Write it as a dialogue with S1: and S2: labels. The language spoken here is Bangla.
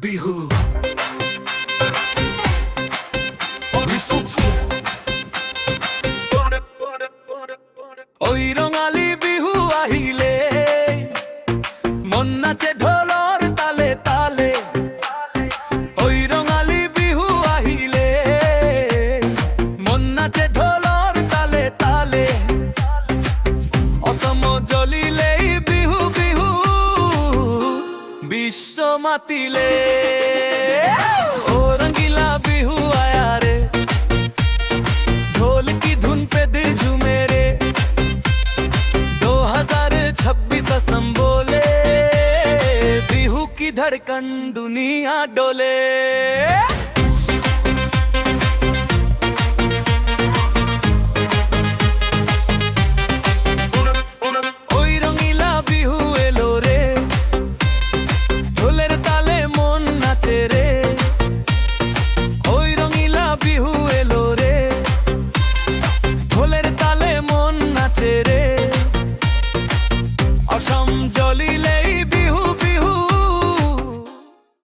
S1: বিহু ওই রঙালী বিহু আহিলে মন নাচে ঢোলৰ তালে তালে। ওই রঙালী বিহু আহিলে মন নাচে ঢোলৰ তালে তালে। অসম জ্বলিলেই বিহু বিহু বিশ্ব মাতিলে। ओ रंगीला बिहू आया रे, ढोल की धुन पे दिल झूमे रे। 2026 असम बोले, बिहू की धड़कन दुनिया डोले।